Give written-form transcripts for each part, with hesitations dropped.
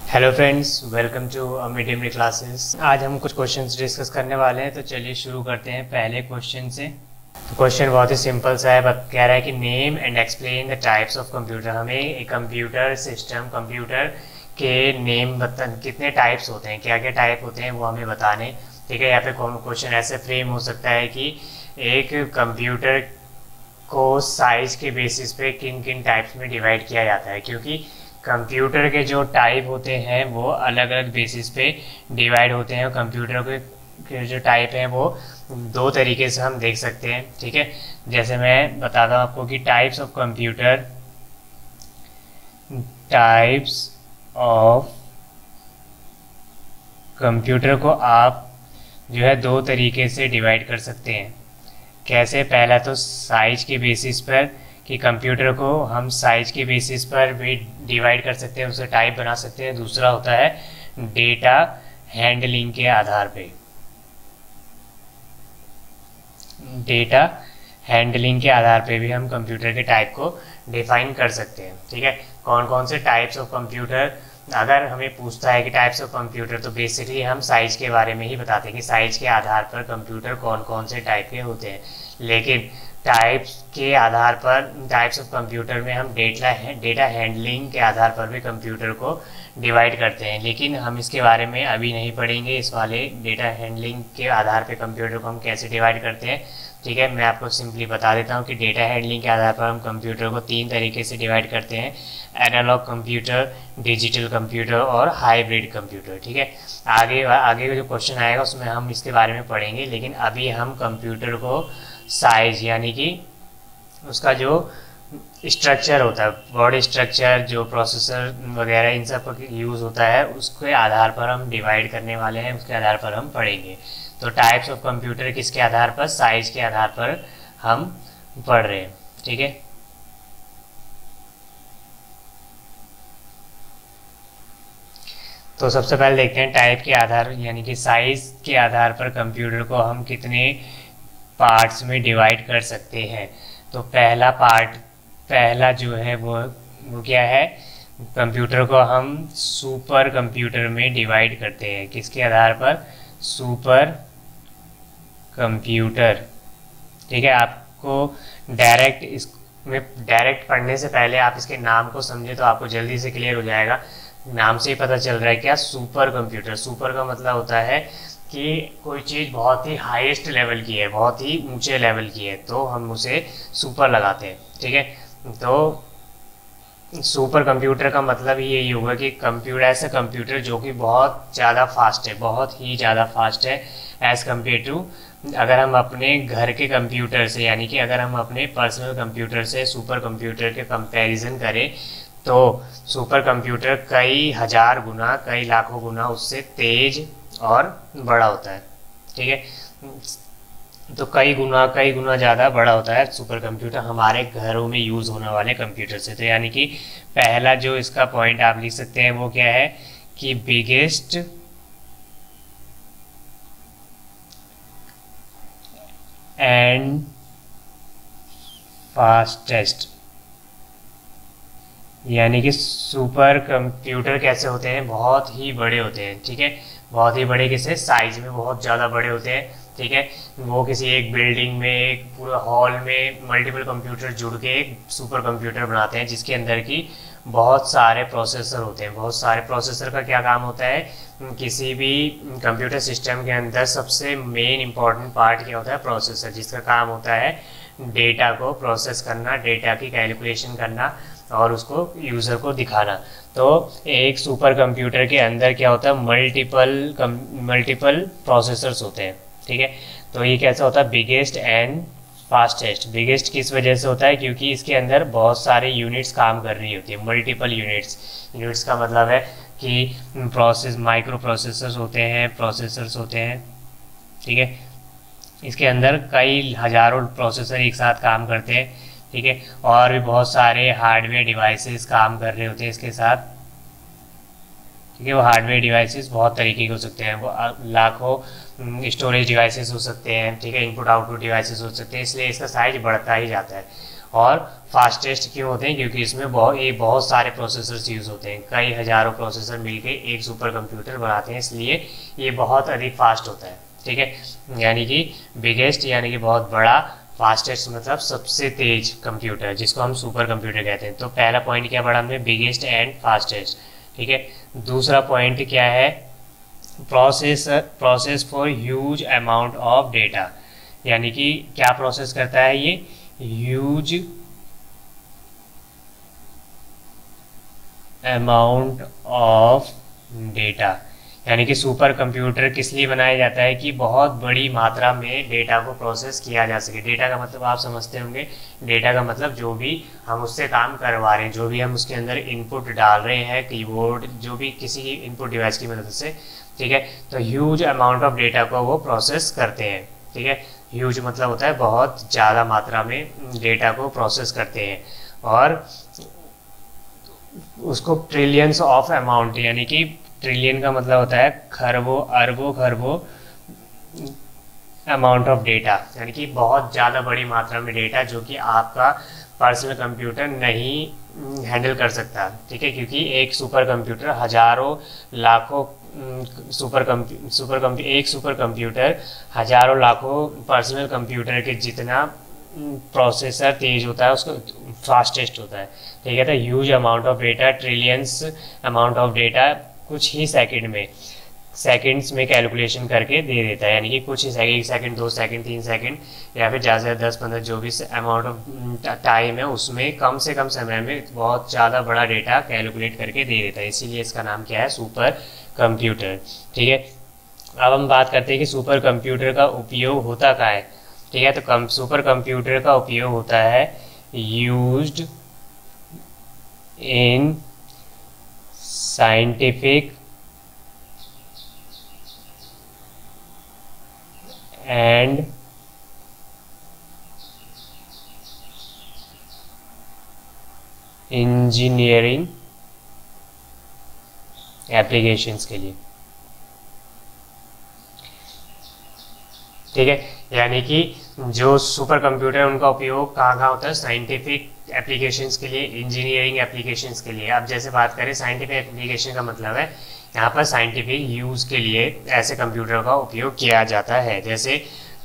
Hello friends, welcome to mid classes. आज हम कुछ क्वेश्चंस डिस्कस करने वाले हैं, तो चलिए शुरू करते हैं पहले क्वेश्चन से। तो क्वेश्चन बहुत ही सिंपल सा है, बट कह रहा है कि name and explain the types of computer. हमें एक कंप्यूटर सिस्टम, कंप्यूटर के नेम कितने टाइप्स होते हैं, क्या क्या टाइप होते हैं वो हमें बताने। ठीक है, या फिर क्वेश्चन ऐसे फ्रेम हो सकता है कि एक कंप्यूटर को साइज के बेसिस पे किन किन टाइप्स में डिवाइड किया जाता है, क्योंकि कंप्यूटर के जो टाइप होते हैं वो अलग अलग बेसिस पे डिवाइड होते हैं। कंप्यूटर के जो टाइप हैं वो दो तरीके से हम देख सकते हैं। ठीक है, जैसे मैं बताता हूँ आपको कि टाइप्स ऑफ कंप्यूटर को आप जो है दो तरीके से डिवाइड कर सकते हैं। कैसे? पहला तो साइज के बेसिस पर, कि कंप्यूटर को हम साइज के बेसिस पर भी डिवाइड कर सकते हैं, उसे टाइप बना सकते हैं। दूसरा होता है डेटा हैंडलिंग के आधार पे। डेटा हैंडलिंग के आधार पे भी हम कंप्यूटर के टाइप को डिफाइन कर सकते हैं। ठीक है, कौन कौन से टाइप्स ऑफ कंप्यूटर, अगर हमें पूछता है कि टाइप्स ऑफ कंप्यूटर, तो बेसिकली हम साइज के बारे में ही बताते हैं कि साइज के आधार पर कंप्यूटर कौन कौन से टाइप के होते हैं। लेकिन टाइप्स के आधार पर, टाइप्स ऑफ कंप्यूटर में हम डेटा हैंडलिंग के आधार पर भी कंप्यूटर को डिवाइड करते हैं, लेकिन हम इसके बारे में अभी नहीं पढ़ेंगे। इस वाले डेटा हैंडलिंग के आधार पर कंप्यूटर को हम कैसे डिवाइड करते हैं। ठीक है, मैं आपको सिंपली बता देता हूँ कि डेटा हैंडलिंग के आधार पर हम कंप्यूटर को तीन तरीके से डिवाइड करते हैं: एनालॉग कंप्यूटर, डिजिटल कंप्यूटर और हाइब्रिड कंप्यूटर। ठीक है, आगे आगे जो क्वेश्चन आएगा उसमें हम इसके बारे में पढ़ेंगे, लेकिन अभी हम कंप्यूटर को साइज, यानी कि उसका जो स्ट्रक्चर होता है, बॉडी स्ट्रक्चर, जो प्रोसेसर वगैरह इन सब का यूज़ होता है, उसके आधार पर हम डिवाइड करने वाले हैं, उसके आधार पर हम पढ़ेंगे। तो टाइप्स ऑफ कंप्यूटर किसके आधार पर? साइज के आधार पर हम पढ़ रहे हैं। ठीक है, तो सबसे पहले देखते हैं टाइप के आधार, यानी कि साइज के आधार पर कंप्यूटर को हम कितने पार्ट्स में डिवाइड कर सकते हैं। तो पहला जो है वो क्या है? कंप्यूटर को हम सुपर कंप्यूटर में डिवाइड करते हैं। किसके आधार पर? Super computer. ठीक है, आपको डायरेक्ट पढ़ने से पहले आप इसके नाम को समझे तो आपको जल्दी से क्लियर हो जाएगा। नाम से ही पता चल रहा है क्या? Super computer. सुपर का मतलब होता है कि कोई चीज़ बहुत ही हाईएस्ट लेवल की है, बहुत ही ऊंचे लेवल की है, तो हम उसे सुपर लगाते हैं। ठीक है, तो सुपर कंप्यूटर का मतलब ही यही होगा कि कंप्यूटर, ऐसा कंप्यूटर जो कि बहुत ज़्यादा फास्ट है, बहुत ही ज़्यादा फास्ट है एज़ कम्पेयर टू, अगर हम अपने घर के कंप्यूटर से, यानी कि अगर हम अपने पर्सनल कंप्यूटर से सुपर कंप्यूटर के कंपैरिजन करें, तो सुपर कंप्यूटर कई हजार गुना, कई लाखों गुना उससे तेज और बड़ा होता है। ठीक है, तो कई गुना ज़्यादा बड़ा होता है सुपर कंप्यूटर हमारे घरों में यूज़ होने वाले कंप्यूटर से। तो यानी कि पहला जो इसका पॉइंट आप लिख सकते हैं वो क्या है कि बिगेस्ट एंड फास्टेस्ट, यानी कि सुपर कंप्यूटर कैसे होते हैं? बहुत ही बड़े होते हैं। ठीक है, बहुत ही बड़े, किसे? साइज में बहुत ज़्यादा बड़े होते हैं। ठीक है, वो किसी एक बिल्डिंग में, एक पूरा हॉल में मल्टीपल कंप्यूटर जुड़ के एक सुपर कंप्यूटर बनाते हैं, जिसके अंदर की बहुत सारे प्रोसेसर होते हैं। बहुत सारे प्रोसेसर का क्या काम होता है? किसी भी कंप्यूटर सिस्टम के अंदर सबसे मेन इंपॉर्टेंट पार्ट क्या होता है? प्रोसेसर, जिसका काम होता है डेटा को प्रोसेस करना, डेटा की कैलकुलेशन करना और उसको यूज़र को दिखाना। तो एक सुपर कंप्यूटर के अंदर क्या होता है? मल्टीपल प्रोसेसर्स होते हैं। ठीक है, तो ये कैसा होता है? Biggest and fastest. बिगेस्ट किस वजह से होता है? क्योंकि इसके अंदर बहुत सारे यूनिट्स काम कर रही होती है, मल्टीपल यूनिट्स का मतलब है कि माइक्रो प्रोसेसर्स होते हैं। ठीक है, इसके अंदर कई हजारों प्रोसेसर एक साथ काम करते हैं। ठीक है, और भी बहुत सारे हार्डवेयर डिवाइसेस काम कर रहे होते हैं इसके साथ। ठीक है, वो हार्डवेयर डिवाइसेस बहुत तरीके के हो सकते हैं, वो लाखों स्टोरेज डिवाइसेस हो सकते हैं। ठीक है, इनपुट आउटपुट डिवाइसेस हो सकते हैं, इसलिए इसका साइज बढ़ता ही जाता है। और फास्टेस्ट क्यों होते हैं, क्योंकि इसमें बहुत सारे प्रोसेसर्स यूज़ होते हैं, कई हज़ारों प्रोसेसर मिलके एक सुपर कंप्यूटर बनाते हैं, इसलिए ये बहुत अधिक फास्ट होता है। ठीक है, यानी कि बिगेस्ट यानी कि बहुत बड़ा, फास्टेस्ट मतलब सबसे तेज कंप्यूटर, जिसको हम सुपर कंप्यूटर कहते हैं। तो पहला पॉइंट क्या पढ़ा हमने, बिगेस्ट एंड फास्टेस्ट। ठीक है, दूसरा पॉइंट क्या है, process for huge amount of data, यानी कि क्या प्रोसेस करता है ये, ह्यूज अमाउंट ऑफ डेटा, यानी कि सुपर कंप्यूटर किस लिए बनाया जाता है कि बहुत बड़ी मात्रा में डेटा को प्रोसेस किया जा सके। डेटा का मतलब आप समझते होंगे, डेटा का मतलब जो भी हम उससे काम करवा रहे हैं, जो भी हम उसके अंदर इनपुट डाल रहे हैं, कीबोर्ड, जो भी किसी की इनपुट डिवाइस की मदद से। ठीक है, तो ह्यूज अमाउंट ऑफ डेटा को वो प्रोसेस करते हैं। ठीक है, ह्यूज मतलब होता है बहुत ज़्यादा मात्रा में डेटा को प्रोसेस करते हैं, और उसको ट्रिलियंस ऑफ अमाउंट, यानी कि ट्रिलियन का मतलब होता है खरबों अरबों खरबों अमाउंट ऑफ डेटा, यानी कि बहुत ज़्यादा बड़ी मात्रा में डेटा जो कि आपका पर्सनल कंप्यूटर नहीं हैंडल कर सकता। ठीक है, क्योंकि एक सुपर कंप्यूटर हजारों लाखों एक सुपर कंप्यूटर हजारों लाखों पर्सनल कंप्यूटर के जितना प्रोसेसर तेज होता है, उसको फास्टेस्ट होता है। ठीक है, तो huge amount of data, trillions amount of data कुछ ही सेकंड्स में कैलकुलेशन करके दे देता है, यानी कि कुछ ही सेकंड, 1 सेकंड 2 सेकंड 3 सेकंड या फिर ज़्यादा से 10-15 जो भी अमाउंट ऑफ टाइम है, उसमें कम से कम समय में बहुत ज़्यादा बड़ा डेटा कैलकुलेट करके दे देता है, इसीलिए इसका नाम क्या है, सुपर कंप्यूटर। ठीक है, अब हम बात करते हैं कि सुपर कंप्यूटर का उपयोग होता क्या है। ठीक है, तो सुपर कंप्यूटर का उपयोग होता है used in scientific and engineering applications के लिए। ठीक है, यानी कि जो सुपर कंप्यूटर है उनका उपयोग कहाँ कहाँ होता है, साइंटिफिक एप्लीकेशंस के लिए, इंजीनियरिंग एप्लीकेशंस के लिए। अब जैसे बात करें साइंटिफिक एप्लीकेशन का मतलब है यहाँ पर साइंटिफिक यूज़ के लिए ऐसे कंप्यूटर का उपयोग किया जाता है। जैसे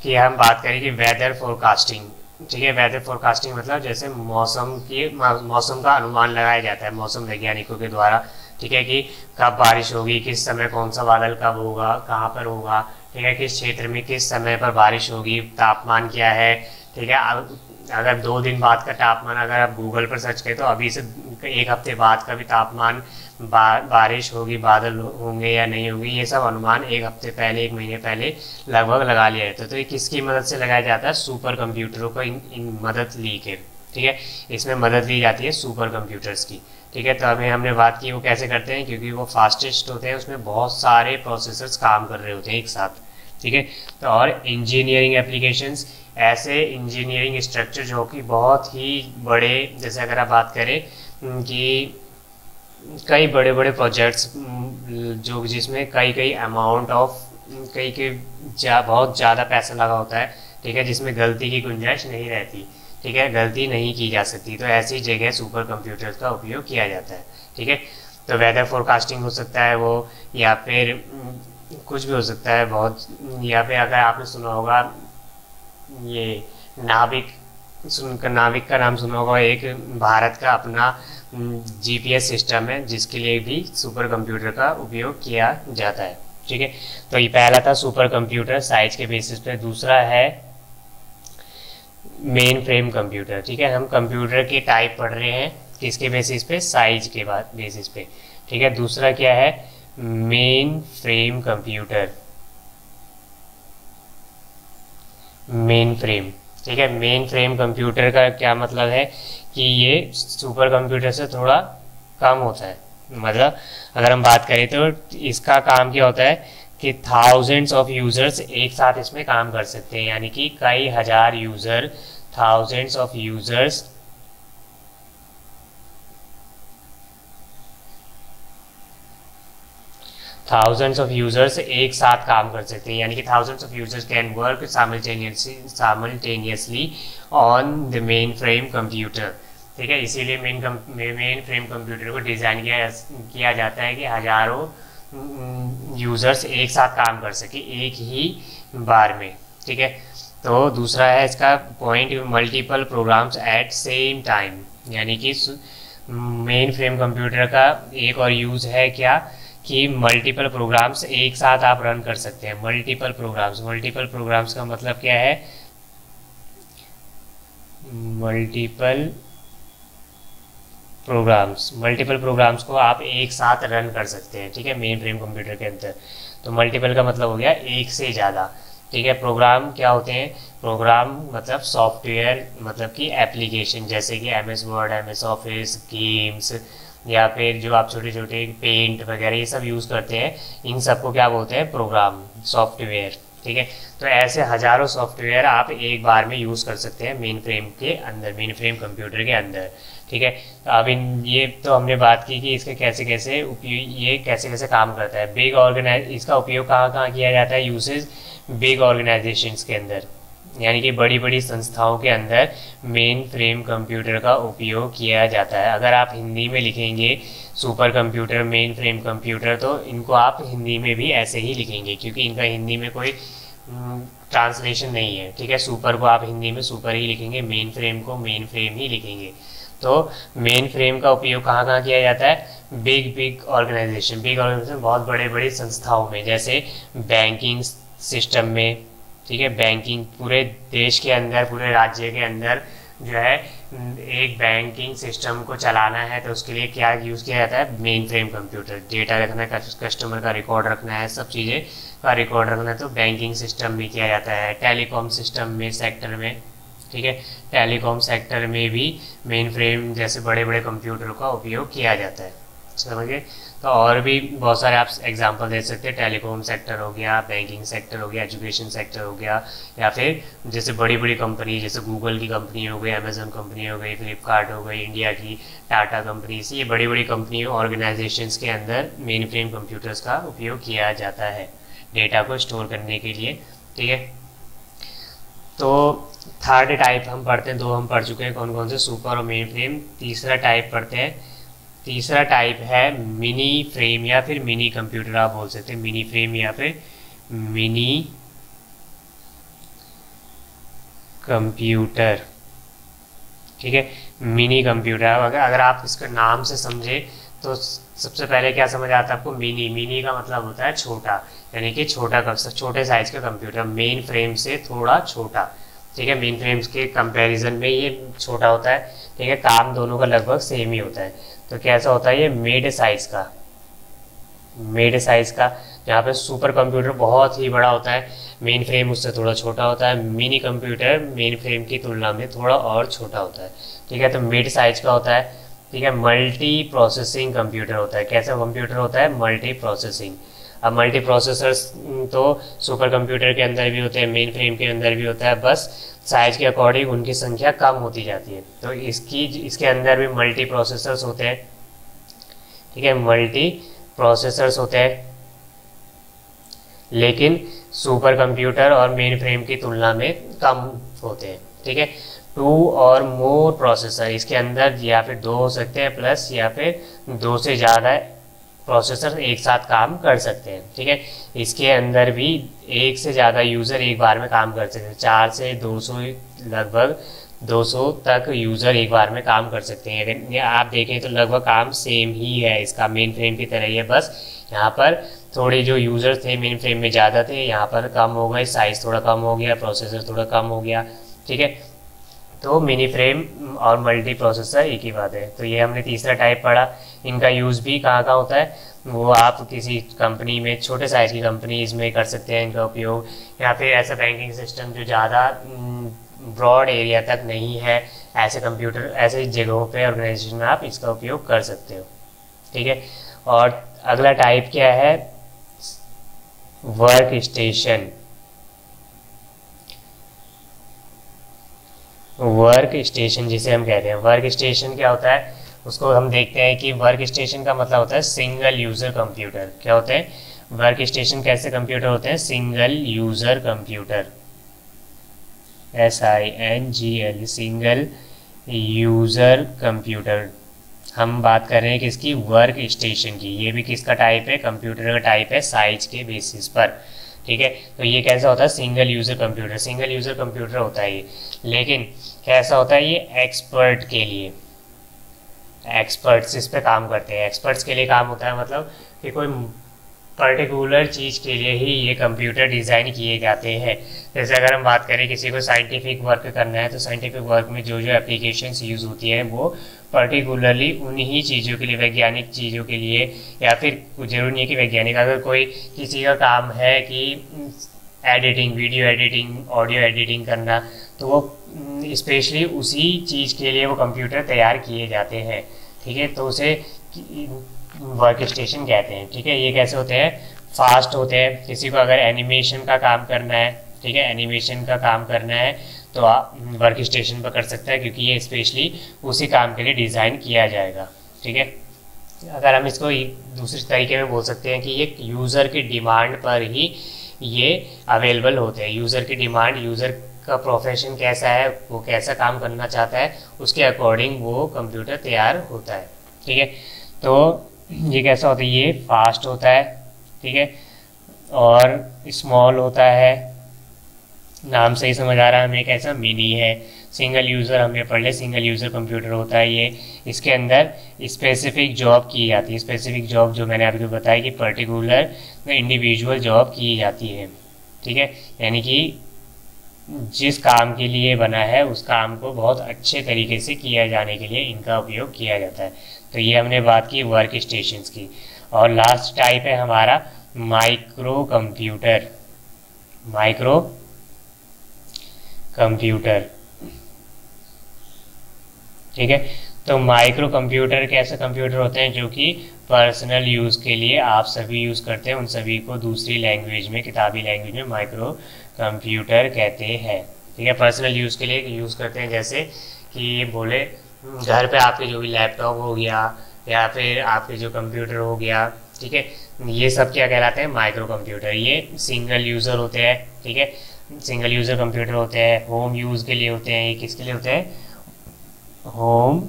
कि हम बात करें कि वेदर फोरकास्टिंग। ठीक है, वेदर फोरकास्टिंग मतलब जैसे मौसम का अनुमान लगाया जाता है मौसम वैज्ञानिकों के द्वारा। ठीक है, कि कब बारिश होगी, किस समय कौन सा बादल कब होगा, कहाँ पर होगा। ठीक है, किस क्षेत्र में किस समय पर बारिश होगी, तापमान क्या है। ठीक है, अगर 2 दिन बाद का तापमान अगर आप गूगल पर सर्च करें तो अभी से 1 हफ्ते बाद का भी तापमान, बारिश होगी, बादल होंगे या नहीं होंगे, ये सब अनुमान 1 हफ्ते पहले 1 महीने पहले लगभग लगा लिया जाता है। तो ये किसकी मदद से लगाया जाता है, सुपर कंप्यूटरों को इन मदद ली के। ठीक है, इसमें मदद ली जाती है सुपर कंप्यूटर्स की। ठीक है, तो अभी हमने बात की वो कैसे करते हैं, क्योंकि वो फास्टेस्ट होते हैं, उसमें बहुत सारे प्रोसेसर्स काम कर रहे होते हैं एक साथ। ठीक है, तो और इंजीनियरिंग एप्लीकेशंस, ऐसे इंजीनियरिंग स्ट्रक्चर जो कि बहुत ही बड़े, जैसे अगर आप बात करें कि कई बड़े बड़े प्रोजेक्ट्स जो जिसमें कई अमाउंट ऑफ बहुत ज़्यादा पैसा लगा होता है। ठीक है, जिसमें गलती की गुंजाइश नहीं रहती। ठीक है, गलती नहीं की जा सकती, तो ऐसी जगह सुपर कंप्यूटर्स का उपयोग किया जाता है। ठीक है, तो वेदर फोरकास्टिंग हो सकता है वो, या फिर कुछ भी हो सकता है बहुत, या फिर अगर आपने सुना होगा ये नाविक का नाम सुना होगा, एक भारत का अपना जीपीएस सिस्टम है जिसके लिए भी सुपर कंप्यूटर का उपयोग किया जाता है। ठीक है, तो ये पहला था सुपर कंप्यूटर साइज के बेसिस पे। दूसरा है मेन फ्रेम कंप्यूटर। ठीक है, हम कंप्यूटर के टाइप पढ़ रहे हैं किसके बेसिस पे, साइज के बेसिस पे। ठीक है, दूसरा क्या है, main frame computer, main frame. ठीक है, मेन फ्रेम कंप्यूटर का क्या मतलब है कि ये सुपर कंप्यूटर से थोड़ा कम होता है। मतलब अगर हम बात करें तो इसका काम क्या होता है कि थाउजेंड्स ऑफ यूजर्स एक साथ इसमें काम कर सकते हैं, यानी कि कई हजार user, thousands of users thousands of users एक साथ काम कर सकते हैं, यानी कि thousands of users can work simultaneously on the main frame computer. ठीक है, इसीलिए मेन फ्रेम कंप्यूटर को डिज़ाइन किया जाता है कि हजारों यूजर्स एक साथ काम कर सके एक ही बार में। ठीक है, तो दूसरा है इसका point, multiple programs at same time, यानी कि मेन फ्रेम कंप्यूटर का एक और यूज़ है क्या कि मल्टीपल प्रोग्राम्स एक साथ आप रन कर सकते हैं। मल्टीपल प्रोग्राम्स का मतलब क्या है, मल्टीपल प्रोग्राम्स को आप एक साथ रन कर सकते हैं। ठीक है, मेन फ्रेम कंप्यूटर के अंदर। तो मल्टीपल का मतलब हो गया एक से ज़्यादा। ठीक है, प्रोग्राम क्या होते हैं, प्रोग्राम मतलब सॉफ्टवेयर, मतलब कि एप्लीकेशन, जैसे कि MS word, MS office, games, या फिर जो आप छोटे छोटे पेंट वगैरह ये सब यूज़ करते हैं, इन सबको क्या बोलते हैं, प्रोग्राम, सॉफ्टवेयर। ठीक है, तो ऐसे हजारों सॉफ्टवेयर आप एक बार में यूज़ कर सकते हैं मेन फ्रेम के अंदर, मेन फ्रेम कंप्यूटर के अंदर। ठीक है, तो अब ये तो हमने बात की कि इसके कैसे कैसे उपयोग, ये कैसे कैसे काम करता है। इसका उपयोग कहाँ कहाँ किया जाता है, यूसेज बिग ऑर्गेनाइजेशंस के अंदर, यानी कि बड़ी बड़ी संस्थाओं के अंदर मेन फ्रेम कंप्यूटर का उपयोग किया जाता है। अगर आप हिंदी में लिखेंगे super computer, main frame computer, तो इनको आप हिंदी में भी ऐसे ही लिखेंगे, क्योंकि इनका हिंदी में कोई ट्रांसलेशन नहीं है। ठीक है, सुपर को आप हिंदी में सुपर ही लिखेंगे, मेन फ्रेम को मेन फ्रेम ही लिखेंगे। तो मेन फ्रेम का उपयोग कहाँ कहाँ किया जाता है, बिग ऑर्गेनाइजेशन बहुत बड़े बड़े संस्थाओं में, जैसे बैंकिंग सिस्टम में। ठीक है, बैंकिंग पूरे देश के अंदर, पूरे राज्य के अंदर जो है एक बैंकिंग सिस्टम को चलाना है, तो उसके लिए क्या यूज़ किया जाता है, मेन फ्रेम कंप्यूटर। डेटा रखना है, कस्टमर का रिकॉर्ड रखना है, सब चीज़ें का रिकॉर्ड रखना है, तो बैंकिंग सिस्टम में किया जाता है। टेलीकॉम सिस्टम में, सेक्टर में, ठीक है, टेलीकॉम सेक्टर में भी मेन फ्रेम जैसे बड़े बड़े कंप्यूटर का उपयोग किया जाता है। समझिए, तो और भी बहुत सारे आप एग्जांपल दे सकते हैं, टेलीकॉम सेक्टर हो गया, बैंकिंग सेक्टर हो गया, एजुकेशन सेक्टर हो गया, या फिर जैसे बड़ी बड़ी कंपनी, जैसे गूगल की कंपनी हो गई, अमेजन कंपनी हो गई, फ्लिपकार्ट हो गई, इंडिया की टाटा कंपनीज, ये बड़ी बड़ी कंपनी ऑर्गेनाइजेशंस के अंदर मेन फ्रेम कंप्यूटर्स का उपयोग किया जाता है डेटा को स्टोर करने के लिए। ठीक है, तो थर्ड टाइप हम पढ़ते हैं, दो हम पढ़ चुके हैं, कौन कौन से, सुपर और मेन फ्रेम। तीसरा टाइप पढ़ते हैं, तीसरा टाइप है मिनी फ्रेम या फिर मिनी कंप्यूटर, आप बोल सकते हैं मिनी फ्रेम या फिर मिनी कंप्यूटर। ठीक है, मिनी कंप्यूटर, अगर आप इसका नाम से समझे तो सबसे पहले क्या समझ आता है आपको, मिनी का मतलब होता है छोटा, यानी कि छोटे साइज का कंप्यूटर, मेन फ्रेम से थोड़ा छोटा। ठीक है, मेन फ्रेम्स के कंपैरिजन में ये छोटा होता है। ठीक है, काम दोनों का लगभग सेम ही होता है। तो कैसा होता है ये, मिड साइज का, जहाँ पे सुपर कंप्यूटर बहुत ही बड़ा होता है, मेन फ्रेम उससे थोड़ा छोटा होता है। मिनी कंप्यूटर मेन फ्रेम की तुलना में थोड़ा और छोटा होता है। ठीक है, तो मिड साइज का होता है। ठीक है, मल्टी प्रोसेसिंग कंप्यूटर होता है। कैसा कंप्यूटर होता है, मल्टी प्रोसेसिंग। अब मल्टी प्रोसेसर्स तो सुपर कंप्यूटर के अंदर भी होते हैं, मेन फ्रेम के अंदर भी होता है, बस साइज के अकॉर्डिंग उनकी संख्या कम होती जाती है। तो इसके अंदर भी मल्टी प्रोसेसर्स होते हैं। ठीक है, मल्टी प्रोसेसर्स होते हैं, लेकिन सुपर कंप्यूटर और मेन फ्रेम की तुलना में कम होते हैं। ठीक है, 2 और मोर प्रोसेसर, इसके अंदर या फिर 2 हो सकते हैं प्लस, या फिर 2 से ज़्यादा प्रोसेसर एक साथ काम कर सकते हैं। ठीक है, इसके अंदर भी एक से ज़्यादा यूज़र एक बार में काम कर सकते हैं, 4 से 200, लगभग 200 तक यूज़र एक बार में काम कर सकते हैं। अगर आप देखें तो लगभग काम सेम ही है, इसका मेन फ्रेम की तरह ही है, बस यहाँ पर थोड़े जो यूज़र थे मेन फ्रेम में ज़्यादा थे, यहाँ पर कम हो गए, साइज़ थोड़ा कम हो गया, प्रोसेसर थोड़ा कम हो गया। ठीक है, तो मिनी फ्रेम और मल्टी प्रोसेसर एक ही बात है। तो ये हमने तीसरा टाइप पढ़ा। इनका यूज़ भी कहाँ कहाँ होता है, वो आप किसी कंपनी में, छोटे साइज़ की कंपनीज में कर सकते हैं इनका उपयोग, या फिर ऐसा बैंकिंग सिस्टम जो ज़्यादा ब्रॉड एरिया तक नहीं है, ऐसे कंप्यूटर, ऐसे जगहों पे, ऑर्गेनाइजेशन में आप इसका उपयोग कर सकते हो। ठीक है, और अगला टाइप क्या है, वर्क स्टेशन। वर्क स्टेशन जिसे हम कहते हैं, वर्क स्टेशन क्या होता है, उसको हम देखते हैं कि वर्क स्टेशन का मतलब होता है सिंगल यूज़र कंप्यूटर। क्या होते हैं, वर्क स्टेशन कैसे कंप्यूटर होते हैं? Single user computer, SINGL, single user computer. हम बात कर रहे हैं किसकी? वर्क स्टेशन की। ये भी किसका टाइप है? कंप्यूटर का टाइप है, साइज के बेसिस पर। ठीक है, तो ये कैसा होता है? Single user computer. Single user computer होता है ये, लेकिन कैसा होता है ये? एक्सपर्ट के लिए, एक्सपर्ट्स इस पे काम करते हैं। एक्सपर्ट्स के लिए काम होता है, मतलब कि कोई पर्टिकुलर चीज़ के लिए ही ये कंप्यूटर डिज़ाइन किए जाते हैं। जैसे अगर हम बात करें किसी को साइंटिफिक वर्क करना है, तो साइंटिफिक वर्क में जो जो एप्लीकेशंस यूज़ होती हैं वो पर्टिकुलरली उन्हीं चीज़ों के लिए, वैज्ञानिक चीज़ों के लिए, या फिर जरूरी नहीं है कि वैज्ञानिक, अगर कोई किसी का काम है कि editing, video editing, audio editing करना, तो वो स्पेशली उसी चीज़ के लिए वो कंप्यूटर तैयार किए जाते हैं। ठीक है, तो उसे वर्क स्टेशन कहते हैं। ठीक है, ये कैसे होते हैं? फास्ट होते हैं। किसी को अगर एनिमेशन का काम करना है, ठीक है, एनिमेशन का काम करना है, तो आप वर्क स्टेशन पर कर सकते हैं, क्योंकि ये स्पेशली उसी काम के लिए डिज़ाइन किया जाएगा। ठीक है, अगर हम इसको दूसरे तरीके में बोल सकते हैं कि ये यूज़र की डिमांड पर ही ये अवेलेबल होते हैं। यूज़र की डिमांड, यूज़र का प्रोफेशन कैसा है, वो कैसा काम करना चाहता है, उसके अकॉर्डिंग वो कंप्यूटर तैयार होता है। ठीक है, तो ये कैसा होता है? ये फास्ट होता है, ठीक है, और स्मॉल होता है। नाम से ही समझ आ रहा है हमें कैसा? मिनी है। सिंगल यूज़र हमने पढ़ लिया, सिंगल यूज़र कंप्यूटर होता है ये। इसके अंदर स्पेसिफिक जॉब की जाती है। स्पेसिफिक जॉब जो मैंने आपको बताया कि पर्टिकुलर इंडिविजुअल जॉब की जाती है। ठीक है, यानी कि जिस काम के लिए बना है उस काम को बहुत अच्छे तरीके से किया जाने के लिए इनका उपयोग किया जाता है। तो ये हमने बात की वर्क स्टेशंस की। और लास्ट टाइप है हमारा माइक्रो कंप्यूटर। माइक्रो कंप्यूटर, ठीक है, तो माइक्रो कंप्यूटर कैसे कंप्यूटर होते हैं? जो कि पर्सनल यूज़ के लिए आप सभी यूज़ करते हैं, उन सभी को दूसरी लैंग्वेज में, किताबी लैंग्वेज में माइक्रो कंप्यूटर कहते हैं। ठीक है, पर्सनल यूज़ के लिए यूज़ करते हैं। जैसे कि बोले घर पे आपके जो भी लैपटॉप हो गया या फिर आपके जो कंप्यूटर हो गया, ठीक है, ये सब क्या कहलाते हैं? Micro computer. ये सिंगल यूज़र होते हैं। ठीक है, सिंगल यूज़र कंप्यूटर होते हैं, होम यूज़ के लिए होते हैं। ये किसके लिए होते हैं? होम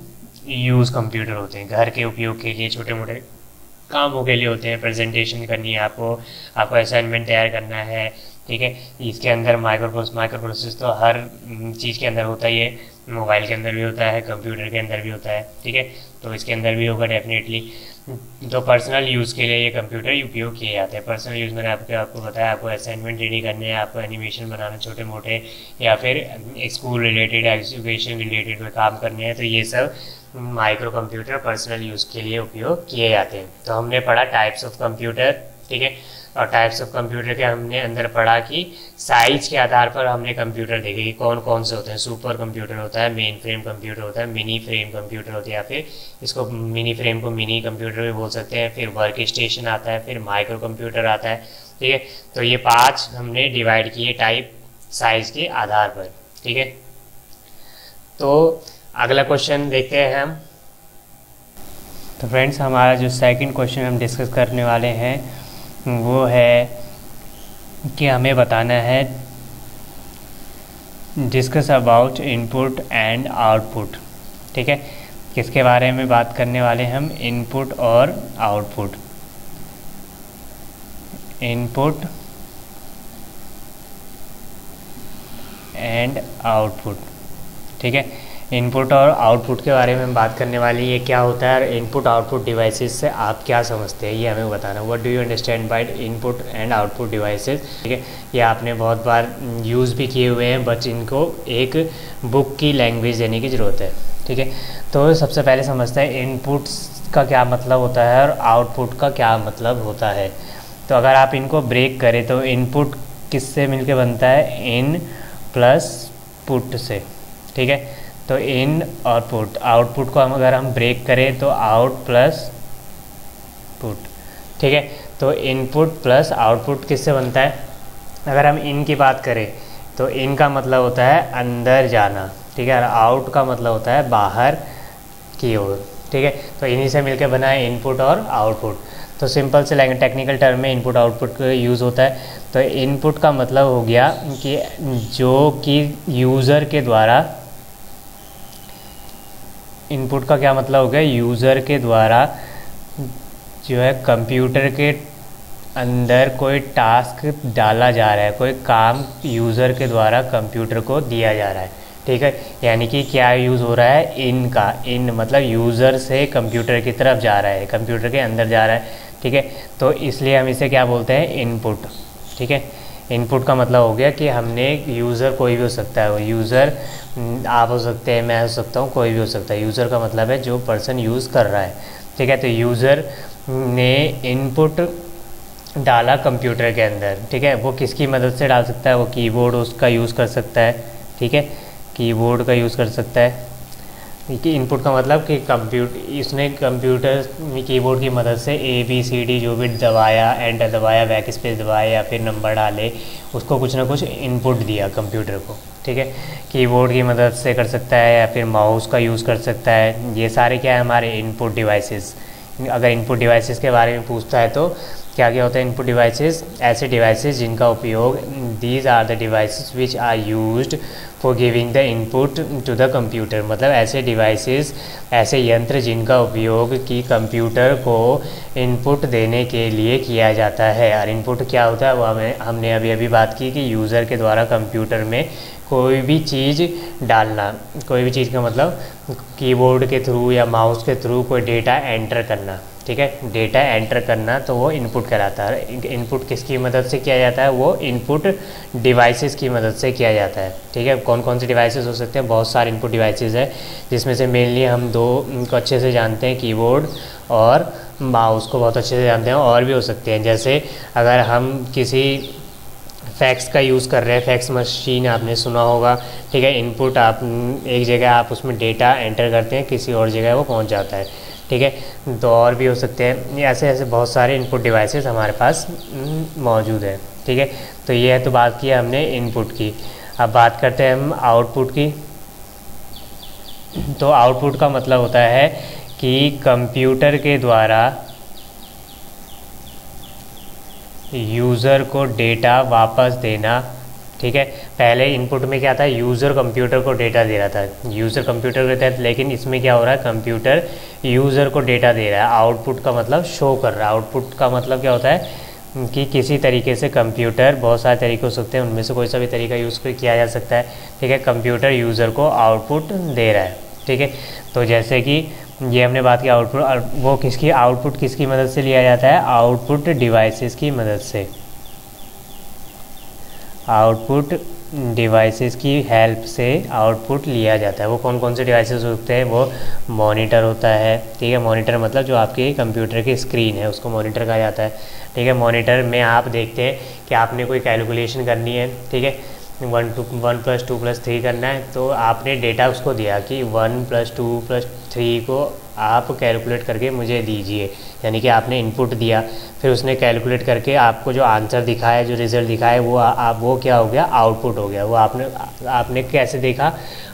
यूज़ कंप्यूटर होते हैं, घर के उपयोग के लिए, छोटे मोटे कामों के लिए होते हैं। प्रेजेंटेशन करनी है आपको, आपको असाइनमेंट तैयार करना है, ठीक है, इसके अंदर माइक्रो प्रोसेस तो हर चीज़ के अंदर होता ही है। मोबाइल के अंदर भी होता है, कंप्यूटर के अंदर भी होता है। ठीक है, तो इसके अंदर भी होगा डेफिनेटली। तो पर्सनल यूज़ के लिए ये कंप्यूटर उपयोग किए जाते हैं। पर्सनल यूज़ मैंने आपको बताया, आपको असाइनमेंट रेडी करने हैं, आपको एनिमेशन बनाना छोटे मोटे, या फिर स्कूल रिलेटेड, एजुकेशन रिलेटेड में काम करने हैं, तो ये सब माइक्रो कंप्यूटर पर्सनल यूज़ के लिए उपयोग किए जाते हैं। तो हमने पढ़ा टाइप्स ऑफ कंप्यूटर। ठीक है, और टाइप्स ऑफ कंप्यूटर के हमने अंदर पढ़ा कि साइज के आधार पर हमने कंप्यूटर देखे कि कौन कौन से होते हैं। सुपर कंप्यूटर होता है, मेन फ्रेम कंप्यूटर होता है, मिनी फ्रेम कंप्यूटर होता है, या फिर इसको मिनी फ्रेम को मिनी कंप्यूटर भी बोल सकते हैं। फिर वर्क स्टेशन आता है, फिर माइक्रो कंप्यूटर आता है। ठीक है, तो ये 5 हमने डिवाइड किए टाइप साइज के आधार पर। ठीक है, तो अगला क्वेश्चन देखते हैं हम। तो फ्रेंड्स, हमारा जो सेकंड क्वेश्चन हम डिस्कस करने वाले हैं वो है कि हमें बताना है discuss about input and output. ठीक है, किसके बारे में बात करने वाले हैं हम? इनपुट और आउटपुट। Input and output. ठीक है, इनपुट और आउटपुट के बारे में हम बात करने वाले हैं। ये क्या होता है और इनपुट आउटपुट डिवाइसेस से आप क्या समझते हैं, ये हमें बताना। What do you understand by input and output devices? ठीक है, ये आपने बहुत बार यूज़ भी किए हुए हैं, बट इनको एक बुक की लैंग्वेज देने की ज़रूरत है। ठीक है, तो सबसे पहले समझते हैं इनपुट का क्या मतलब होता है और आउटपुट का क्या मतलब होता है। तो अगर आप इनको ब्रेक करें तो इनपुट किससे मिलकर बनता है? इन प्लस पुट से। ठीक है, तो इन और पुट। आउटपुट को हम अगर हम ब्रेक करें तो आउट प्लस पुट। ठीक है, तो इनपुट प्लस आउटपुट किससे बनता है? अगर हम इन की बात करें तो इन का मतलब होता है अंदर जाना। ठीक है, और आउट का मतलब होता है बाहर की ओर। ठीक ठीक है। तो इन्हीं से मिलकर बना है इनपुट और आउटपुट। तो सिंपल से लैंग्वेज टेक्निकल टर्म में इनपुट आउटपुट का यूज़ होता है। तो इनपुट का मतलब हो गया कि जो कि यूज़र के द्वारा, इनपुट का क्या मतलब हो गया, यूज़र के द्वारा जो है कंप्यूटर के अंदर कोई टास्क डाला जा रहा है, कोई काम यूज़र के द्वारा कंप्यूटर को दिया जा रहा है, ठीक है। यानी कि क्या यूज़ हो रहा है, इन का, इन मतलब यूज़र से कंप्यूटर की तरफ जा रहा है, कंप्यूटर के अंदर जा रहा है, ठीक है। तो इसलिए हम इसे क्या बोलते हैं, इनपुट, ठीक है। इनपुट का मतलब हो गया कि हमने यूज़र कोई भी हो सकता है, वो यूज़र आप हो सकते हैं, मैं हो सकता हूँ, कोई भी हो सकता है। यूज़र का मतलब है जो पर्सन यूज़ कर रहा है, ठीक है। तो यूज़र ने इनपुट डाला कंप्यूटर के अंदर, ठीक है। वो किसकी मदद से डाल सकता है, वो कीबोर्ड उसका यूज़ कर सकता है, ठीक है, कीबोर्ड का यूज़ कर सकता है। कि इनपुट का मतलब कि इसने कंप्यूटर कीबोर्ड की मदद से ABCD जो भी दबाया, एंटर दबाया, बैक स्पेस दबाया या फिर नंबर डाले, उसको कुछ ना कुछ इनपुट दिया कंप्यूटर को, ठीक है। कीबोर्ड की मदद से कर सकता है या फिर माउस का यूज़ कर सकता है। ये सारे क्या है, हमारे इनपुट डिवाइसेस। अगर इनपुट डिवाइसेस के बारे में पूछता है तो क्या क्या होता है इनपुट डिवाइसेस, ऐसे डिवाइसेस जिनका उपयोग, these are the devices which are used for giving the input to the computer. मतलब ऐसे डिवाइसेस, ऐसे यंत्र जिनका उपयोग कि कंप्यूटर को इनपुट देने के लिए किया जाता है। और इनपुट क्या होता है वो हमने अभी अभी बात की कि यूज़र के द्वारा कंप्यूटर में कोई भी चीज़ डालना, कोई भी चीज़ का मतलब कीबोर्ड के थ्रू या माउस के थ्रू कोई डेटा एंटर करना, ठीक है। डेटा एंटर करना तो वो इनपुट कहलाता है। इनपुट किसकी मदद से किया जाता है, वो इनपुट डिवाइसेस की मदद से किया जाता है, ठीक है। कौन कौन से डिवाइसेस हो सकते हैं, बहुत सारे इनपुट डिवाइसेस है, जिसमें से मेनली हम दो को अच्छे से जानते हैं, कीबोर्ड और माउस को बहुत अच्छे से जानते हैं। और भी हो सकते हैं, जैसे अगर हम किसी फैक्स का यूज़ कर रहे हैं, फैक्स मशीन आपने सुना होगा, ठीक है। इनपुट आप एक जगह आप उसमें डेटा एंटर करते हैं, किसी और जगह वो पहुंच जाता है, ठीक है। तो और भी हो सकते हैं, ऐसे ऐसे बहुत सारे इनपुट डिवाइसेस हमारे पास मौजूद है, ठीक है। तो ये है, तो बात की हमने इनपुट की। अब बात करते हैं हम आउटपुट की। तो आउटपुट का मतलब होता है कि कंप्यूटर के द्वारा यूज़र को डेटा वापस देना, ठीक है। पहले इनपुट में क्या था, यूज़र कंप्यूटर को डेटा दे रहा था, यूज़र कंप्यूटर को देता है, लेकिन इसमें क्या हो रहा है, कंप्यूटर यूज़र को डेटा दे रहा है। आउटपुट का मतलब शो कर रहा है। आउटपुट का मतलब क्या होता है कि किसी तरीके से कंप्यूटर, बहुत सारे तरीके हो सकते हैं, उनमें से कोई सा भी तरीका यूज़ किया जा सकता है, ठीक है। कंप्यूटर यूज़र को आउटपुट दे रहा है, ठीक है। तो जैसे कि ये हमने बात की आउटपुट, और वो किसकी, आउटपुट किसकी मदद से लिया जाता है, आउटपुट डिवाइसेस की मदद से, आउटपुट डिवाइसेस की हेल्प से आउटपुट लिया जाता है। वो कौन कौन से डिवाइसेस होते हैं, वो मॉनिटर होता है, ठीक है। मॉनिटर मतलब जो आपके कंप्यूटर की स्क्रीन है उसको मॉनिटर कहा जाता है, ठीक है। मॉनिटर में आप देखते हैं कि आपने कोई कैलकुलेशन करनी है, ठीक है, 1 + 2 + 3 करना है, तो आपने डेटा उसको दिया कि 1 + 2 + 3 को आप कैलकुलेट करके मुझे दीजिए, यानी कि आपने इनपुट दिया, फिर उसने कैलकुलेट करके आपको जो आंसर दिखाया, जो रिज़ल्ट दिखाया, वो क्या हो गया, आउटपुट हो गया। वो आपने कैसे देखा,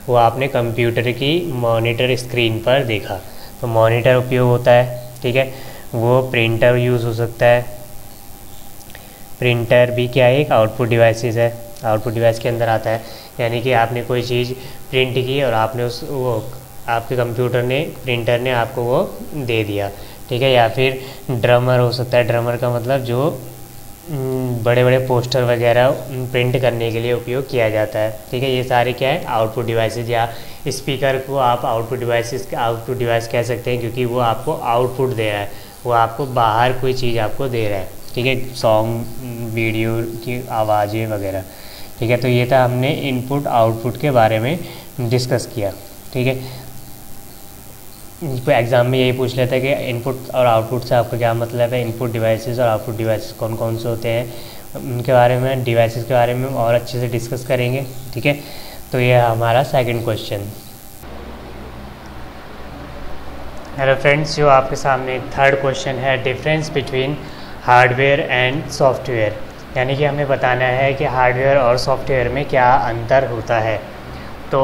वो आपने कंप्यूटर की मॉनिटर स्क्रीन पर देखा। तो मॉनिटर उपयोग होता है, ठीक है। वो प्रिंटर यूज़ हो सकता है, प्रिंटर भी क्या है, एक आउटपुट डिवाइसेस है, आउटपुट डिवाइस के अंदर आता है। यानी कि आपने कोई चीज़ प्रिंट की और आपने वो आपके कंप्यूटर ने, प्रिंटर ने आपको वो दे दिया, ठीक है। या फिर ड्रमर हो सकता है। ड्रमर का मतलब जो बड़े बड़े पोस्टर वगैरह प्रिंट करने के लिए उपयोग किया जाता है, ठीक है। ये सारे क्या है, आउटपुट डिवाइसेस। या स्पीकर को आप आउटपुट डिवाइस कह सकते हैं, क्योंकि वो आपको आउटपुट दे रहा है, वो आपको बाहर कोई चीज़ आपको दे रहा है, ठीक है, सॉन्ग, वीडियो की आवाज़ें वगैरह, ठीक है। तो ये था, हमने इनपुट आउटपुट के बारे में डिस्कस किया, ठीक है। एग्ज़ाम में यही पूछ लेता है कि इनपुट और आउटपुट से आपका क्या मतलब है। इनपुट डिवाइसेस और आउटपुट डिवाइसेस कौन कौन से होते हैं, उनके बारे में, डिवाइसेस के बारे में और अच्छे से डिस्कस करेंगे, ठीक है। तो ये हमारा सेकंड क्वेश्चन। हेलो फ्रेंड्स, जो आपके सामने थर्ड क्वेश्चन है, difference between hardware and software. यानी कि हमें बताना है कि हार्डवेयर और सॉफ्टवेयर में क्या अंतर होता है। तो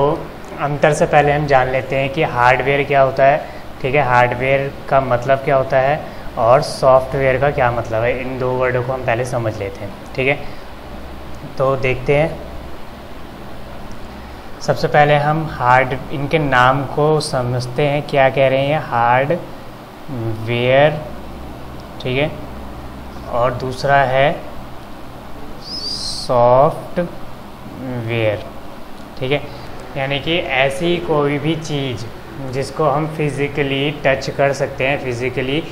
अंतर से पहले हम जान लेते हैं कि हार्डवेयर क्या होता है। ठीक है, हार्डवेयर का मतलब क्या होता है और सॉफ्टवेयर का क्या मतलब है, इन दो वर्डों को हम पहले समझ लेते हैं। ठीक है, तो देखते हैं। सबसे पहले हम इनके नाम को समझते हैं, क्या कह रहे हैं, हार्डवेयर। ठीक है, और दूसरा है सॉफ्टवेयर। ठीक है, यानी कि ऐसी कोई भी चीज़ जिसको हम फिज़िकली टच कर सकते हैं, फिज़िकली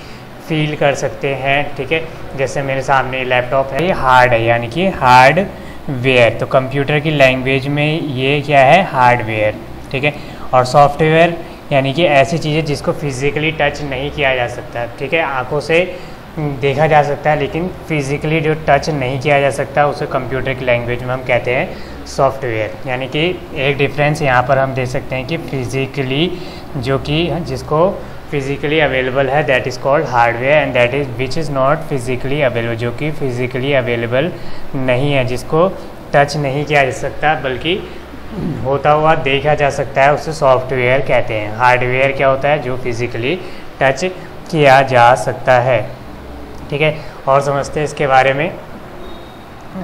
फील कर सकते हैं। ठीक है, जैसे मेरे सामने लैपटॉप है, ये हार्ड है, यानी कि हार्डवेयर। तो कंप्यूटर की लैंग्वेज में ये क्या है, हार्डवेयर। ठीक है, और सॉफ्टवेयर यानी कि ऐसी चीज़ें जिसको फिज़िकली टच नहीं किया जा सकता। ठीक है, आंखों से देखा जा सकता है लेकिन फिज़िकली जो टच नहीं किया जा सकता उसे कंप्यूटर की लैंग्वेज में हम कहते हैं सॉफ्टवेयर। यानी कि एक डिफरेंस यहाँ पर हम देख सकते हैं कि फिज़िकली जो कि जिसको फिज़िकली अवेलेबल है that is called hardware, and that is which is not physically available, जो कि फिज़िकली अवेलेबल नहीं है, जिसको टच नहीं किया जा सकता बल्कि होता हुआ देखा जा सकता है, उसे सॉफ्टवेयर कहते हैं। हार्डवेयर क्या होता है, जो फिज़िकली टच किया जा सकता है। ठीक है, और समझते हैं इसके बारे में।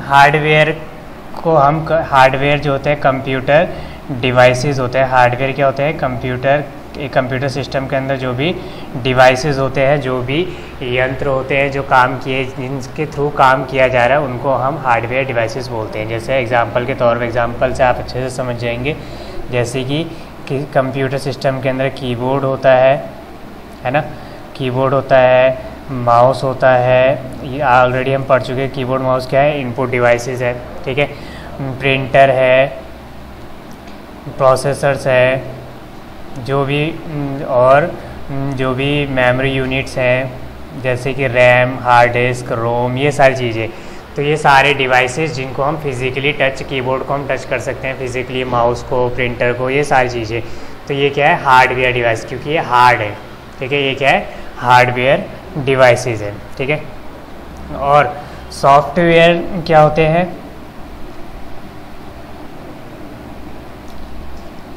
हार्डवेयर जो होते हैं कंप्यूटर डिवाइसेस होते हैं। हार्डवेयर क्या होते हैं, कंप्यूटर सिस्टम के अंदर जो भी डिवाइसेस होते हैं, जो भी यंत्र होते हैं जो जिनके थ्रू काम किया जा रहा है, उनको हम हार्डवेयर डिवाइसेस बोलते हैं। जैसे एग्जांपल के तौर पर, एग्जांपल से आप अच्छे से समझ जाएंगे, जैसे कि कंप्यूटर सिस्टम के अंदर कीबोर्ड होता है ना, कीबोर्ड होता है, माउस होता है, ये ऑलरेडी हम पढ़ चुके हैं। कीबोर्ड माउस क्या है, इनपुट डिवाइसेस है। ठीक है, प्रिंटर है, प्रोसेसर्स है, जो भी मेमोरी यूनिट्स हैं, जैसे कि रैम, हार्ड डिस्क, रोम, ये सारी चीज़ें। तो ये सारे डिवाइसेस जिनको हम फिज़िकली टच, कीबोर्ड को हम टच कर सकते हैं फिज़िकली, माउस को, प्रिंटर को, ये सारी चीज़ें। तो ये क्या है, हार्डवेयर डिवाइस, क्योंकि ये हार्ड है। ठीक है, ये क्या है, हार्डवेयर डिवाइसेस है। ठीक है, और सॉफ्टवेयर क्या होते हैं,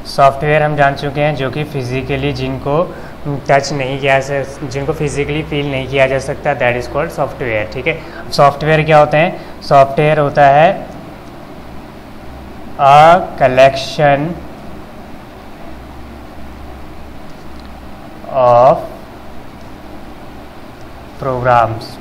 सॉफ्टवेयर हम जान चुके हैं जो कि फिज़िकली जिनको टच नहीं किया, जिनको फिज़िकली फील नहीं किया जा सकता, दैट इज़ कॉल्ड सॉफ्टवेयर। ठीक है, सॉफ्टवेयर क्या होते हैं, सॉफ्टवेयर होता है अ कलेक्शन ऑफ प्रोग्राम्स।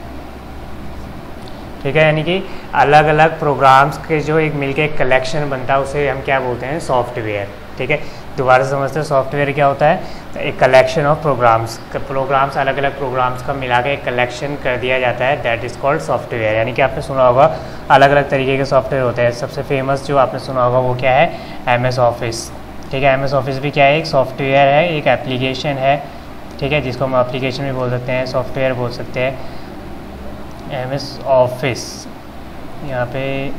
ठीक है, यानी कि अलग अलग प्रोग्राम्स के जो एक मिलके एक कलेक्शन बनता है, उसे हम क्या बोलते हैं, सॉफ्टवेयर। ठीक है, दोबारा समझते हैं, सॉफ्टवेयर क्या होता है, तो एक कलेक्शन ऑफ प्रोग्राम्स, अलग अलग प्रोग्राम्स का मिला के एक कलेक्शन कर दिया जाता है, दैट इज़ कॉल्ड सॉफ्टवेयर। यानी कि आपने सुना होगा अलग अलग तरीके के सॉफ्टवेयर होते हैं। सबसे फेमस जो आपने सुना होगा वो क्या है, MS ऑफिस। ठीक है, MS ऑफिस भी क्या है, एक सॉफ्टवेयर है, एक एप्लीकेशन है। ठीक है, जिसको हम एप्लीकेशन भी बोल सकते हैं, सॉफ्टवेयर बोल सकते हैं। MS ऑफिस यहाँ पे,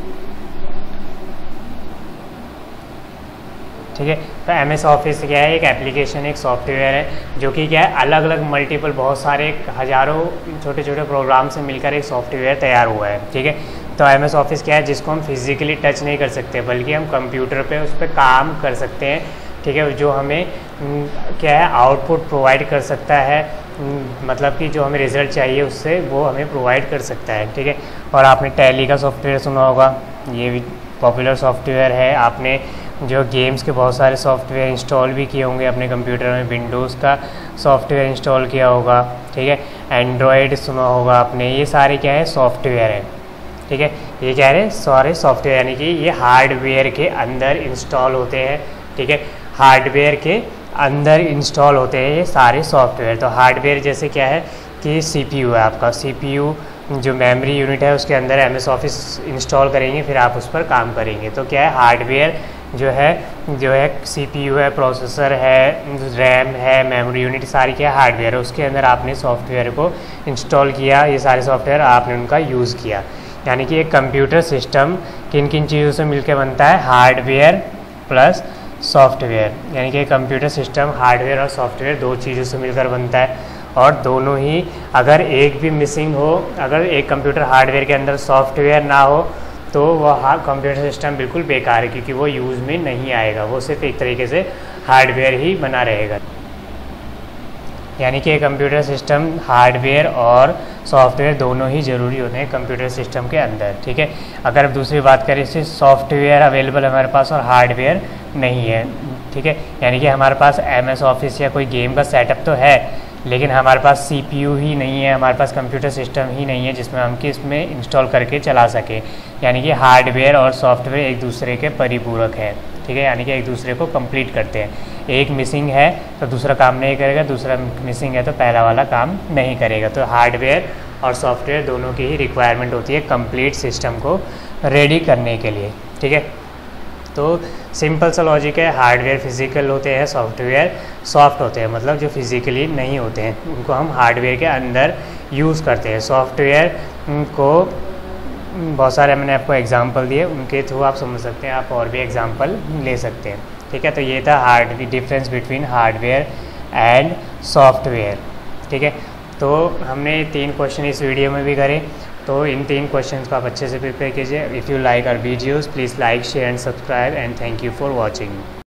ठीक है, तो MS ऑफिस क्या है, एक एप्लीकेशन, एक सॉफ्टवेयर है, जो कि क्या है, अलग अलग मल्टीपल, बहुत सारे हज़ारों छोटे छोटे प्रोग्राम से मिलकर एक सॉफ्टवेयर तैयार हुआ है। ठीक है, तो MS ऑफिस क्या है, जिसको हम फिज़िकली टच नहीं कर सकते बल्कि हम कंप्यूटर पे उस पर काम कर सकते हैं। ठीक है, जो हमें क्या है, आउटपुट प्रोवाइड कर सकता है, मतलब कि जो हमें रिज़ल्ट चाहिए उससे वो हमें प्रोवाइड कर सकता है। ठीक है, और आपने टैली का सॉफ्टवेयर सुना होगा, ये भी पॉपुलर सॉफ्टवेयर है। आपने जो गेम्स के बहुत सारे सॉफ्टवेयर इंस्टॉल भी किए होंगे अपने कंप्यूटर में, विंडोज़ का सॉफ्टवेयर इंस्टॉल किया होगा। ठीक है, एंड्रॉयड सुना होगा आपने, ये सारे क्या है, सॉफ्टवेयर है। ठीक है, ये क्या है, सारे सॉफ्टवेयर, यानी कि ये हार्डवेयर के अंदर इंस्टॉल होते हैं। ठीक है, हार्डवेयर के अंदर इंस्टॉल होते हैं ये सारे सॉफ्टवेयर। तो हार्डवेयर जैसे क्या है कि CPU है आपका, CPU जो मेमोरी यूनिट है उसके अंदर MS ऑफिस इंस्टॉल करेंगे, फिर आप उस पर काम करेंगे। तो क्या है, हार्डवेयर जो है CPU है, प्रोसेसर है, रैम है, मेमोरी यूनिट, सारी क्या है, हार्डवेयर है। उसके अंदर आपने सॉफ्टवेयर को इंस्टॉल किया, ये सारे सॉफ्टवेयर आपने उनका यूज़ किया। यानी कि एक कंप्यूटर सिस्टम किन किन चीज़ों से मिलकर बनता है, हार्डवेयर प्लस सॉफ्टवेयर। यानी कि कंप्यूटर सिस्टम हार्डवेयर और सॉफ्टवेयर दो चीज़ों से मिलकर बनता है, और दोनों ही अगर एक भी मिसिंग हो, अगर एक कंप्यूटर हार्डवेयर के अंदर सॉफ्टवेयर ना हो तो वह कंप्यूटर सिस्टम बिल्कुल बेकार है, क्योंकि वो यूज़ में नहीं आएगा, वो सिर्फ एक तरीके से हार्डवेयर ही बना रहेगा। यानी कि कंप्यूटर सिस्टम हार्डवेयर और सॉफ्टवेयर दोनों ही ज़रूरी होते हैं कंप्यूटर सिस्टम के अंदर, ठीक है। अगर अब दूसरी बात करें, इससे सॉफ्टवेयर अवेलेबल हमारे पास और हार्डवेयर नहीं है, ठीक है। यानी कि हमारे पास MS ऑफिस या कोई गेम का सेटअप तो है, लेकिन हमारे पास CPU ही नहीं है, हमारे पास कंप्यूटर सिस्टम ही नहीं है जिसमें हम कि इसमें इंस्टॉल करके चला सकें। यानी कि हार्डवेयर और सॉफ्टवेयर एक दूसरे के परिपूरक है, ठीक है, यानी कि एक दूसरे को कंप्लीट करते हैं। एक मिसिंग है तो दूसरा काम नहीं करेगा, दूसरा मिसिंग है तो पहला वाला काम नहीं करेगा। तो हार्डवेयर और सॉफ्टवेयर दोनों की ही रिक्वायरमेंट होती है कंप्लीट सिस्टम को रेडी करने के लिए, ठीक है। तो सिंपल सा लॉजिक है, हार्डवेयर फिजिकल होते हैं, सॉफ्टवेयर सॉफ्ट होते हैं, मतलब जो फिजिकली नहीं होते हैं उनको हम हार्डवेयर के अंदर यूज़ करते हैं। सॉफ्टवेयर को बहुत सारे मैंने आपको एग्जांपल दिए, उनके थ्रू आप समझ सकते हैं, आप और भी एग्जांपल ले सकते हैं, ठीक है। तो ये था difference between hardware and software, ठीक है। तो हमने 3 क्वेश्चन इस वीडियो में भी करे, तो इन 3 क्वेश्चंस को आप अच्छे से प्रिपेयर कीजिए। If you like our videos please like share and subscribe and thank you for watching.